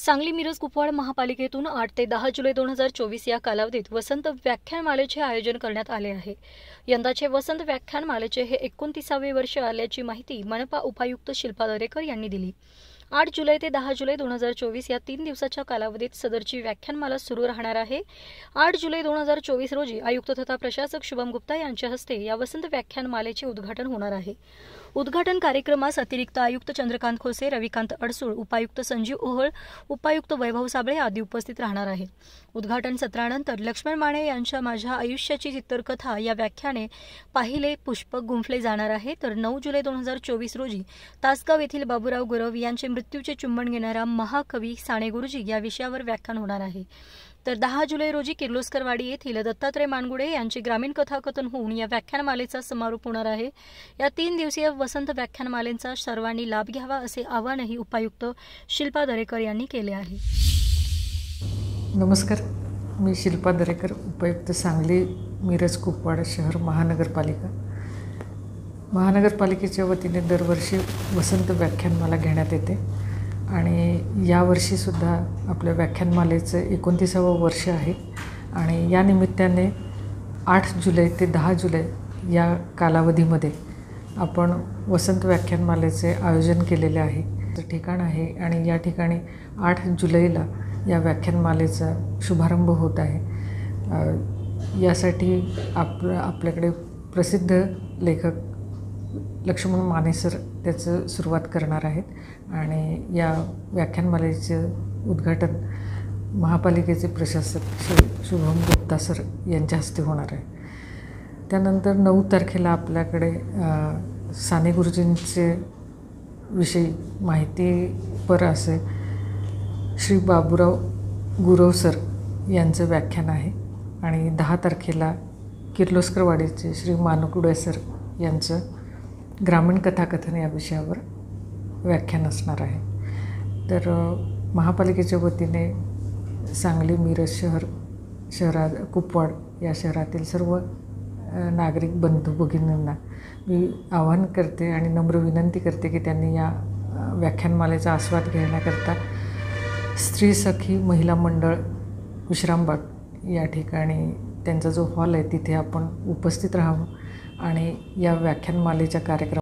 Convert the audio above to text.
सांगली मिरज कुपवाड महापालिकेतून 8 ते 10 जुलै 2024 या कालावधीत वसंत व्याख्यानमालेचे आयोजन करण्यात आले आहे। यंदाचे वसंत व्याख्यानमालेचे हे 29वे वर्ष आल्याची माहिती मनपा उपायुक्त शिल्पा दरेकर यांनी दिली। 8 जुलै ते 10 जुलै 2024 या 3 दिवसाच्या कालावधीत सदरची व्याख्यानमाला सुरू राहणार आहे। 8 जुलै 2024 रोजी आयुक्त तथा प्रशासक शुभम गुप्ता यांच्या हस्ते या वसंत व्याख्यानमालेचे उद्घाटन होणार आहे। उद्घाटन कार्यक्रमास अतिरिक्त आयुक्त चंद्रकांत खोसे, रविकांत अडसूळ, उपायुक्त संजीव ओहळ, उपायुक्त वैभव साबळे आदी उपस्थित राहणार आहेत। उद्घाटन सत्रानंतर लक्ष्मण माने यांच्या माझ्या आयुष्याची चित्रकथा या व्याख्याने पाहिले पुष्प गुंफले जाणार आहे। तर 9 जुलै 2024 रोजी तासगाव येथील बाबूराव गुरव यांचे मृत्यूचे चुंबन घेणारा महाकवी साने गुरुजी या विषयावर व्याख्यान होणार आहे। तर 10 जुलै रोजी किर्लोस्करवाडी येथील दत्तात्रय मानगुडे यांचे ग्रामीण कथाकथन होऊन या व्याख्यानमालेचा समारोप होणार आहे। या 3 दिवसीय वसंत व्याख्यानमालेचा सर्वांनी लाभ घ्यावा असे आवाहनही उपायुक्त शिल्पा दरेकर यांनी केले आहे। नमस्कार, मी शिल्पा दरेकर, उपायुक्त सांगली मिरज कुपवाड शहर महानगरपालिका। महानगरपालिकेच्या वतीने दरवर्षी वसंत व्याख्यानमाला घेण्यात येते आणि यावर्षीसुद्धा आपल्या व्याख्यानमालेचं 29वे वर्ष आहे आणि या निमित्ताने 8 जुलै ते 10 जुलै या कालावधीमध्ये आपण वसंत व्याख्यानमालेचे आयोजन केलेले आहे। ते ठिकाण आहे आणि या ठिकाणी 8 जुलैला या व्याख्यानमालेचा शुभारंभ होत आहे। यासाठी आपल्याकडे प्रसिद्ध लेखक लक्ष्मण माने सर त्याचं सुरुवात करणार आहेत आणि या व्याख्यानमालेचं उद्घाटन महापालिकेचे प्रशासक श्री शुभम गुप्ता सर यांच्या हस्ते होणार आहे। त्यानंतर 9 तारखेला आपल्याकडे साने गुरुजींचे विषयी माहितीपर असे श्री बाबूराव गुरव सर यांचं व्याख्यान आहे आणि 10 तारखेला किर्लोस्करवाडीचे श्री मानकुडे सर यांचं ग्रामीण कथाकथन या विषयावर व्याख्यान असणार आहे। तर महापालिकेच्या वतीने सांगली मिरज कुपवाड या शहरातील सर्व नागरिक बंधू भगिनींना मी आवाहन करते आणि नम्र विनंती करते की त्यांनी या व्याख्यानमालेचा आस्वाद घेण्याकरता स्त्री सखी महिला मंडळ विश्रामबाग या ठिकाणी त्यांचा जो हॉल आहे तिथे आपण उपस्थित राहावं आणि या व्याख्यानमालेच्या कार्यक्रमात